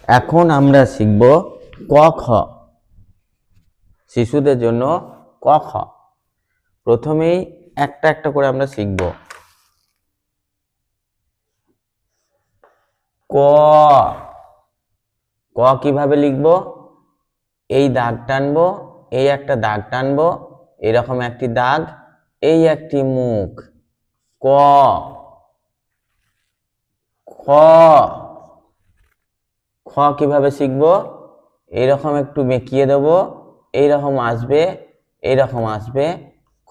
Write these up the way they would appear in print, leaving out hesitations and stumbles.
এখন আমরা শিখব ক খ। শিশুদের জন্য ক খ। প্রথমেই একটা একটা করে আমরা শিখব। ক ক কিভাবে লিখব? এই দাগ টানবো, এই একটা দাগ টানবো, এরকম একটি দাগ, এই একটি মুখ। ক খ খ কিভাবে শিখব? এইরকম একটু বেঁকিয়ে দেব, এইরকম আসবে, এইরকম আসবে।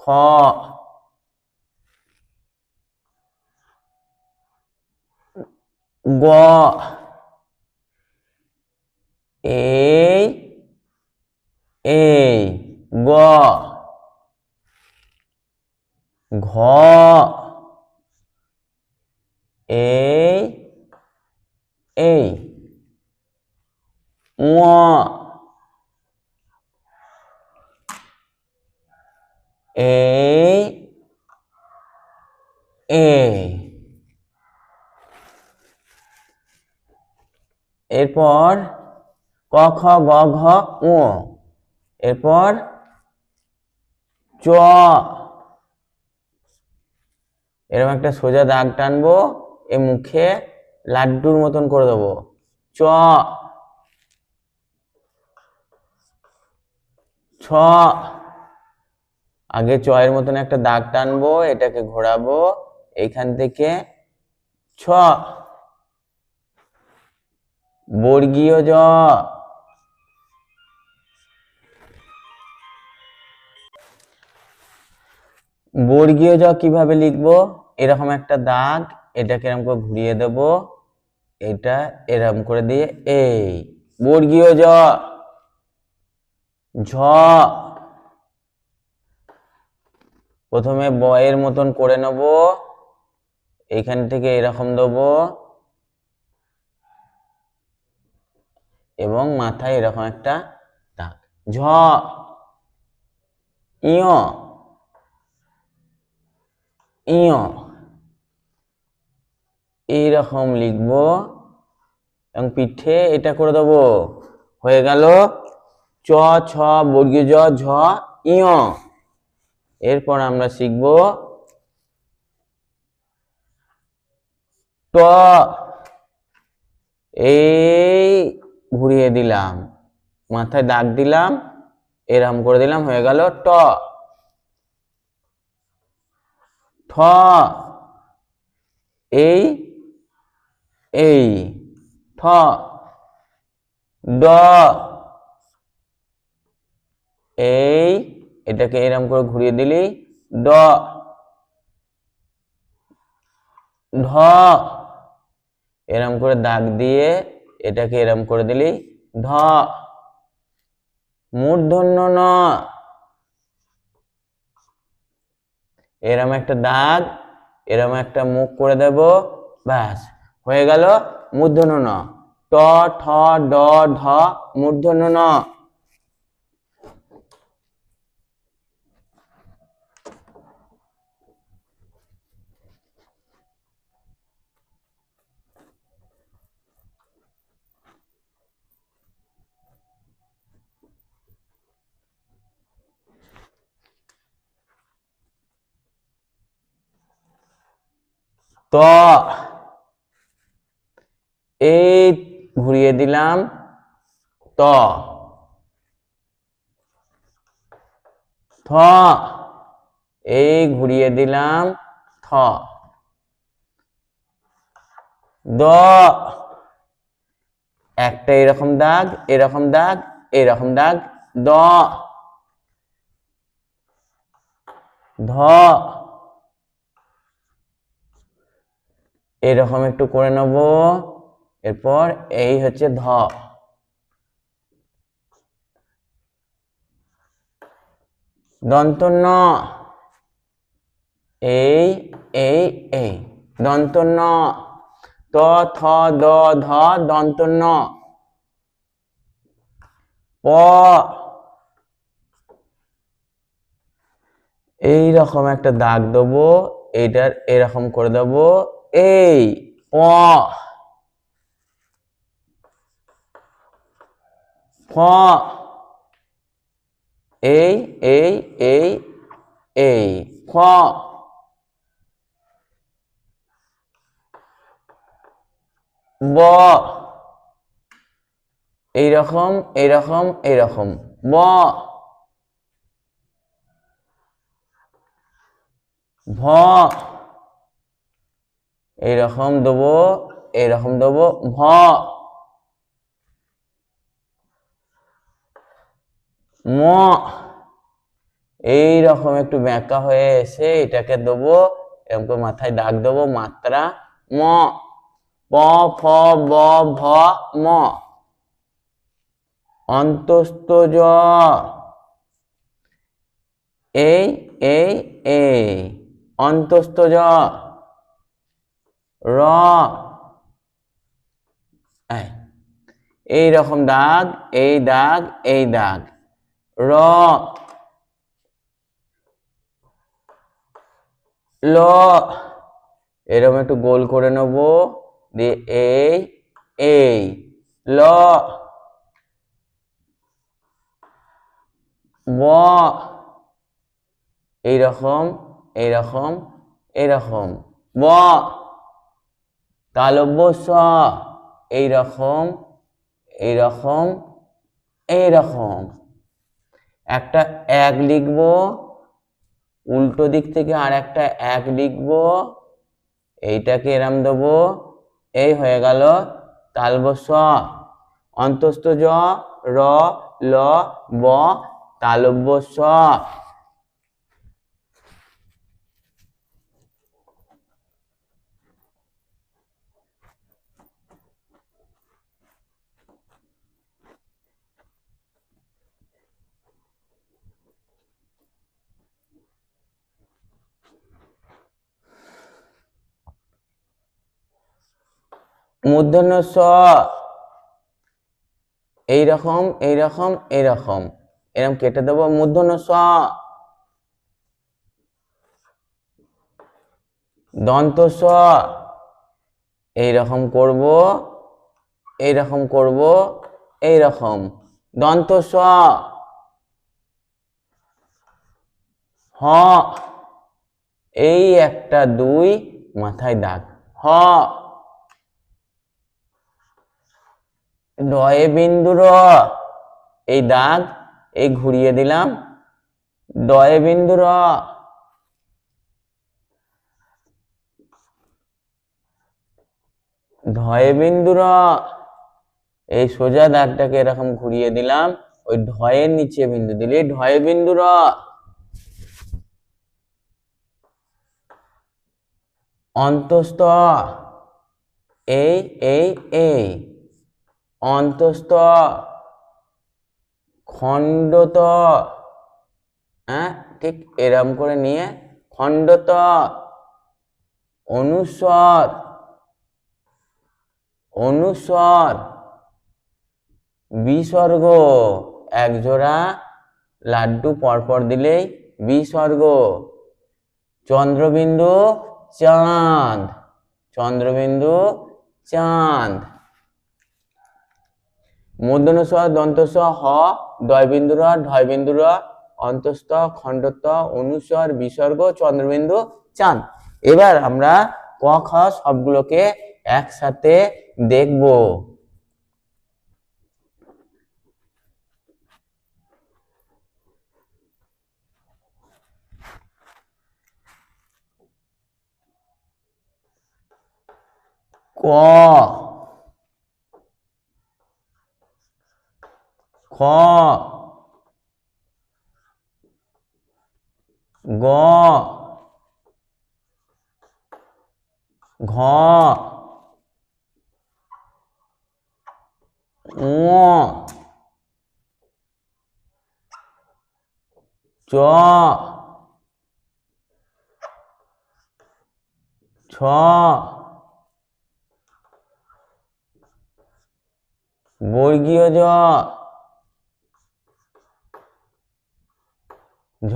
খ গ এই এই গ ঘ এই এই ঙ এই এই। এরপর ক খ গ ঘ ঙ। এরপর চ, এরকম একটা সোজা দাগ টানবো, এ মুখে লাড্ডুর মতন করে দেবো। চ ছ, আগে চয়ের মতন একটা দাগ টানবো, এটাকে ঘোরাবো এইখান থেকে। ছ বর্গীয় জ। বর্গীয় জ কিভাবে লিখবো? এরকম একটা দাগ, এটাকে এরকম করে ঘুরিয়ে দেব, এটা এরকম করে দিয়ে এই বর্গীয় জ। ঝ, প্রথমে বয়ের মতন করে নেব, এইখান থেকে এরকম দেবো এবং মাথায় এরকম একটা দাগ। ঝ ইয় ইয়, এইরকম লিখবো এবং পিঠে এটা করে দেবো, হয়ে গেল চ ছ বর্গীয় জ ঝ ইয়। এরপর আমরা শিখব ট, এই ঘুরিয়ে দিলাম, মাথায় দাগ দিলাম, এরকম করে দিলাম, হয়ে গেল ট। ঠ, এই এই ঠ। ড, এই এটাকে এরকম করে ঘুরিয়ে দিলি ড। ঢ, এরম করে দাগ দিয়ে এটাকে এরম করে দিলি ঢ। মূর্ধন্য ন, এরম একটা দাগ, এরম একটা মুখ করে দেব, ব্যাস হয়ে গেল মূর্ধন্য ন। ট ঠ ড ঢ মূর্ধন্য ন। ত, এই ঘুরিয়ে দিলাম ত। থ, এই ঘুরিয়ে দিলাম থ। দ, একটা এরকম দাগ, এরকম দাগ, এরকম দাগ, দ। ধ, এরকম একটু করে নেব, এরপর এই হচ্ছে ধ। দন্ত ন, এই এই এই দন্ত ন। ত থ দ ধ দন্ত ন। প, এইরকম একটা দাগ দেবো, এইটার এরকম করে দেবো, এই প। এই এই এই এই খ, ব এইরকম এইরকম এইরকম, ব, ভ এইরকম দেবো, এইরকম দেবো, ভ, ম এইরকম একটু ব্যাঁকা হয়ে এসে এটাকে দেবো, এরকম মাথায় দাগ দেবো, মাত্রা, ম, প, ফ, ব, ভ, ম, অন্তস্থ জ এই এই এই, অন্তস্থ জ, র এই রকম দাগ, এই দাগ, এই দাগ, র, ল এরকম একটু গোল করে নেব, দিয়ে এই এই, ল, ব এইরকম এইরকম এইরকম, ব, তালব্য স এইরকম এইরকম এইরকম, একটা এক লিখবো, উল্টো দিক থেকে আর একটা এক লিখবো, এইটাকে এরাম দেবো, এই হয়ে গেল তালব্য স, অন্তস্থ জ, র, ল, ব, তালব্য স। মূর্ধন্য স এইরকম এইরকম এইরকম, এরকম কেটে দেবো, মূর্ধন্য স, দন্ত স এইরকম করব, এইরকম করব, এইরকম, দন্ত স, হ এই একটা দুই মাথায় দাগ, হ, ডয়ে বিন্দু র এই দাগ, এই ঘুরিয়ে দিলাম, ডয়ে বিন্দু র, ধয়ে বিন্দু র এই সোজা দাগটাকে এরকম ঘুরিয়ে দিলাম, ওই ঢয়ের নিচে বিন্দু দিলে ঢয়ে বিন্দু র, অন্তস্থ এই এই এই, অন্তস্থ, খণ্ডত হ্যাঁ ঠিক এরম করে নিয়ে, খণ্ডত, অনুস্বর অনুস্বর, বিসর্গ এক জোড়া লাড্ডু পরপর দিলেই বিসর্গ, চন্দ্রবিন্দু চাঁদ, চন্দ্রবিন্দু চাঁদ, মূর্ধন্য স, দন্ত স, হ, ডয় বিন্দু র, ঢয় বিন্দু র, অন্তস্থ, খণ্ডত, অনুস্বর, বিসর্গ, চন্দ্রবিন্দু চাঁদ। এবার আমরা ক খ সবগুলোকে একসাথে দেখব। ক, খ, গ, ঘ, ঙ, চ, ছ, বর্গীয় জ, ঝ,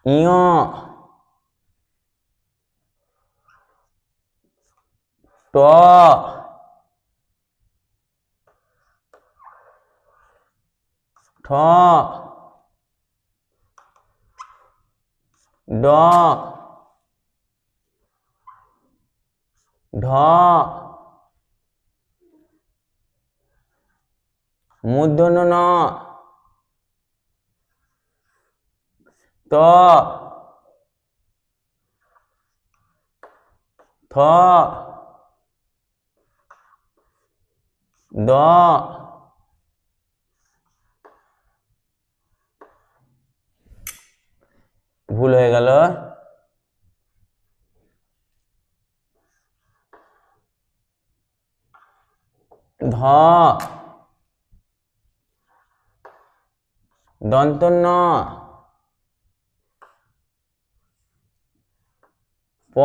ঞ, ট, ঢ, ঢ, মূর্ধন্য ন, ত, থ, দ, ভুল হয়ে গেল, ধ, দন্ত ন, প,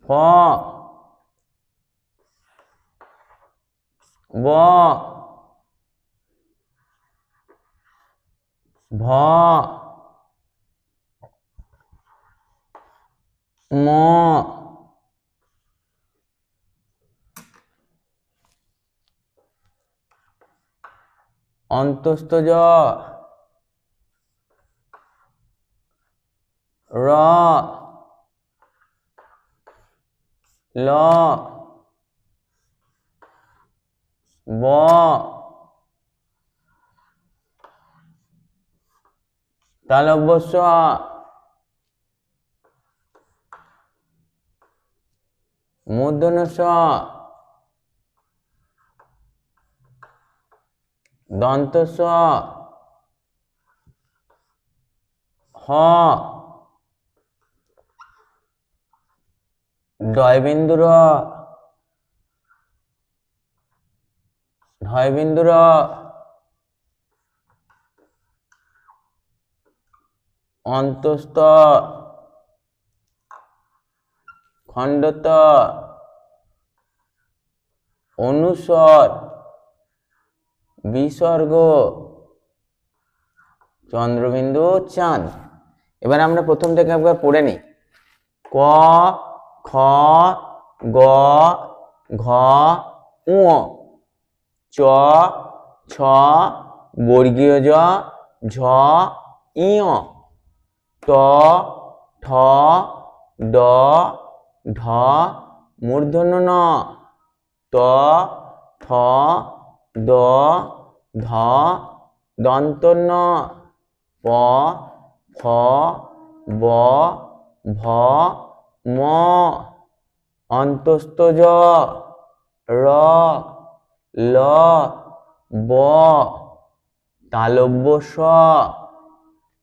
ফ, ব, ভ, ম, অন্তস্থ জ, র, ল, ব, তালব্য স, মূর্ধন্য স, দন্ত স, হ, ডয়বিন্দু র, ঢয়বিন্দু র, অন্তস্থ, খণ্ডত, অনুস্বর, বিসর্গ, চন্দ্রবিন্দু, চাঁদ। এবার আমরা প্রথম থেকে একবার পড়ে নিই। ক, খ, গ, ঘ, ঙ, চ, ছ, বর্গীয় জ, ঝ, ঞ, ট, ঠ, ড, ঢ, মূর্ধন্য ন, ত, থ, দ, ধ, দন্ত ন, প, ফ, ব, ভ, ম, অন্তস্থ জ, র, ল, ব, তালব্য স,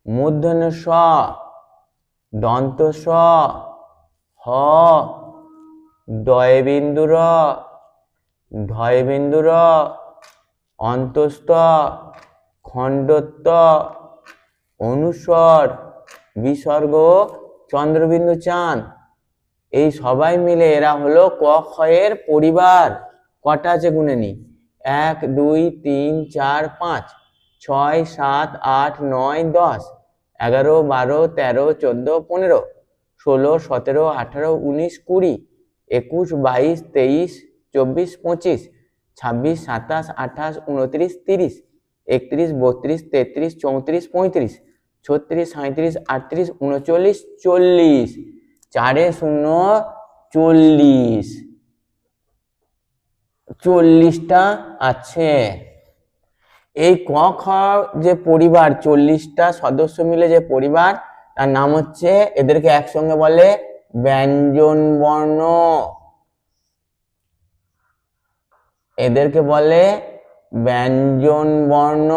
মূর্ধন্য স, দন্ত স, হ, ডয়বিন্দু র, ঢয়বিন্দু র, অন্তস্থ, খণ্ডত্ব, অনুস্বর, বিসর্গ, চন্দ্রবিন্দু, চাঁদ। এই সবাই মিলে এরা হলো ক খ এর পরিবার। কটা আছে গুনে নি? 1 2 3 4 5 6 7 8 9 10 11 12 13 14 15 16 17 18 19 20 21 22 23 24 25 26 27 28 29 30 31 32 33 34 35 36 37 38 39 40 4 0 40 40টা আছে। এই ক খ যে পরিবার 40টা সদস্য মিলে যে পরিবার, তার নাম হচ্ছে, এদেরকে একসঙ্গে বলে ব্যঞ্জন বর্ণ। এদেরকে বলে ব্যঞ্জন বর্ণ।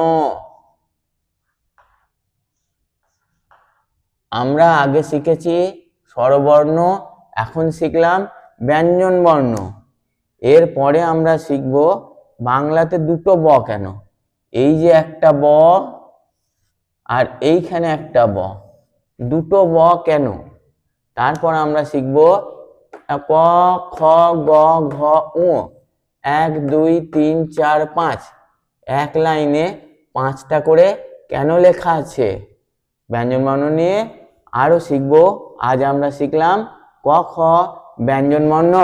আমরা আগে শিখেছি স্বরবর্ণ, এখন শিখলাম ব্যঞ্জন বর্ণ। এরপরে আমরা শিখব বাংলাতে দুটো ব কেন, এই যে একটা ব আর এইখানে একটা ব, দুটো ব কেন। তারপর আমরা শিখব ক খ গ ঘ ঙ, 1 2 3 4 5 এক লাইনে 5টা করে কেন লেখা আছে। ব্যঞ্জন বর্ণ নিয়ে আরো শিখব। আজ আমরা শিখলাম ক খ ব্যঞ্জন বর্ণ।